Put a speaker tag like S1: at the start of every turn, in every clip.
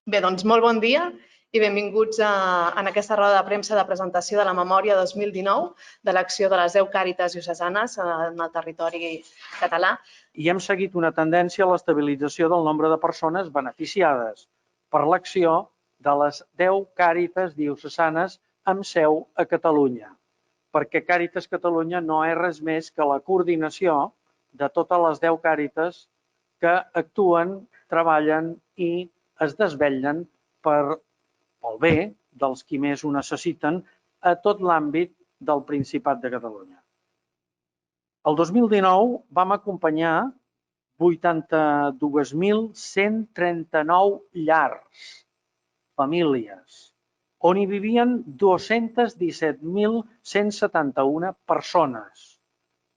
S1: Bé, doncs molt bon dia i benvinguts en aquesta roda de premsa de presentació de la memòria 2019 de l'acció de les 10 càritas diocesanes en el territori català.
S2: I hem seguit una tendència a l'estabilització del nombre de persones beneficiades per l'acció de les 10 càritas diocesanes amb seu a Catalunya, perquè Càritas Catalunya no és res més que la coordinació de totes les 10 càritas que actuen, treballen i es desvetllen pel bé dels qui més ho necessiten a tot l'àmbit del Principat de Catalunya. El 2019 vam acompanyar 82.139 llars, famílies, on hi vivien 217.171 persones.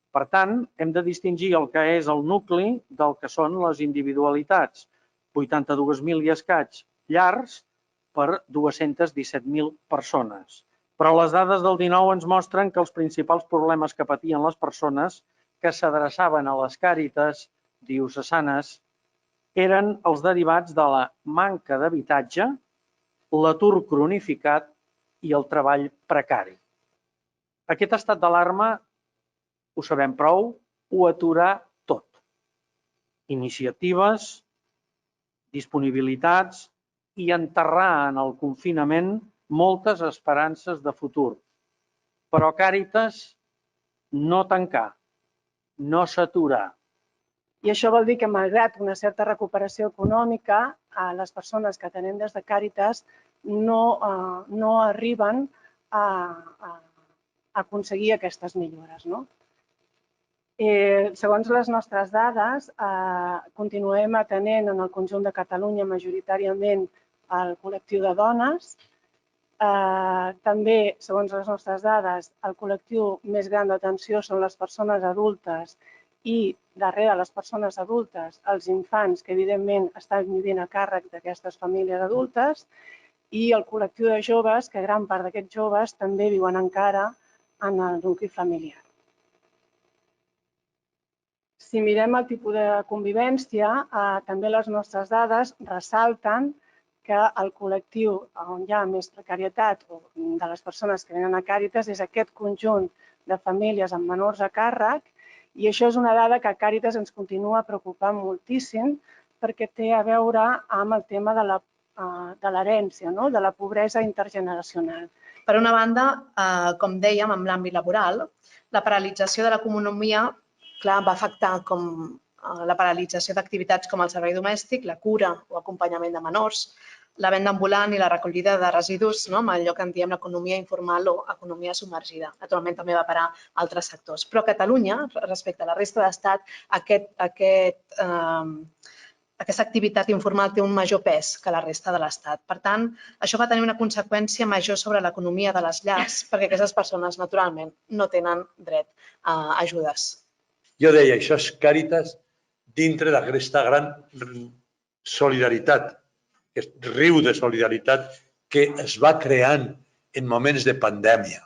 S2: Per tant, hem de distingir el que és el nucli del que són les individualitats. 82.000 i escaig llars per 217.000 persones. Però les dades del 19 ens mostren que els principals problemes que patien les persones que s'adreçaven a les càritas diocesanes eren els derivats de la manca d'habitatge, l'atur cronificat i el treball precari. Aquest estat d'alarma, ho sabem prou, ho aturà tot. Iniciatives, disponibilitats i enterrar en el confinament moltes esperances de futur. Però Càritas no tancar, no s'aturar.
S3: I això vol dir que, malgrat una certa recuperació econòmica, les persones que atenem des de Càritas no arriben a aconseguir aquestes millores. Segons les nostres dades, continuem atenent en el conjunt de Catalunya majoritàriament el col·lectiu de dones. També, segons les nostres dades, el col·lectiu més gran d'atenció són les persones adultes i, darrere les persones adultes, els infants que, evidentment, estan vivint a càrrec d'aquestes famílies adultes, i el col·lectiu de joves, que gran part d'aquests joves també viuen encara en el nucli familiar. Si mirem el tipus de convivència, també les nostres dades ressalten que el col·lectiu on hi ha més precarietat de les persones que venen a Càritas és aquest conjunt de famílies amb menors a càrrec, i això és una dada que a Càritas ens continua preocupant moltíssim perquè té a veure amb el tema de l'herència, de la pobresa intergeneracional.
S1: Per una banda, com dèiem, en l'àmbit laboral, la paralització de l'economia va afectar la paralització d'activitats com el servei domèstic, la cura o acompanyament de menors, la venda ambulant i la recollida de residus, amb allò que en diem l'economia informal o economia submergida. Naturalment també va parar altres sectors. Però a Catalunya, respecte a la resta d'Estat, aquesta activitat informal té un major pes que la resta de l'Estat. Per tant, això va tenir una conseqüència major sobre l'economia de les llars perquè aquestes persones, naturalment, no tenen dret a ajudes.
S4: Jo deia, això és Càritas dintre d'aquesta gran solidaritat, aquest riu de solidaritat que es va creant en moments de pandèmia.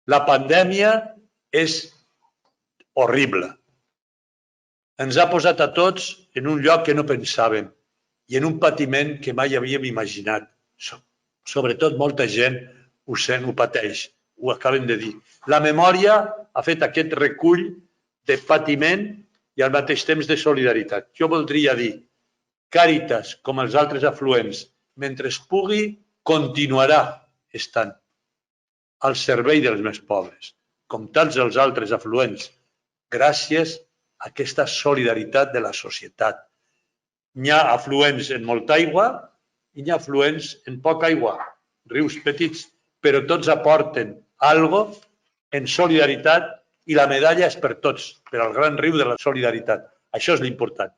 S4: La pandèmia és horrible. Ens ha posat a tots en un lloc que no pensàvem i en un patiment que mai havíem imaginat. Sobretot molta gent ho sent, ho pateix, ho acaben de dir. La memòria ha fet aquest recull de patiment i al mateix temps de solidaritat. Jo voldria dir, Càritas, com els altres afluents, mentre es pugui, continuarà estant al servei dels més pobres, com tants els altres afluents, gràcies a aquesta solidaritat de la societat. N'hi ha afluents en molta aigua i n'hi ha afluents en poca aigua, rius petits, però tots aporten alguna cosa en solidaritat i la medalla és per tots, per al gran riu de la solidaritat. Això és l'important.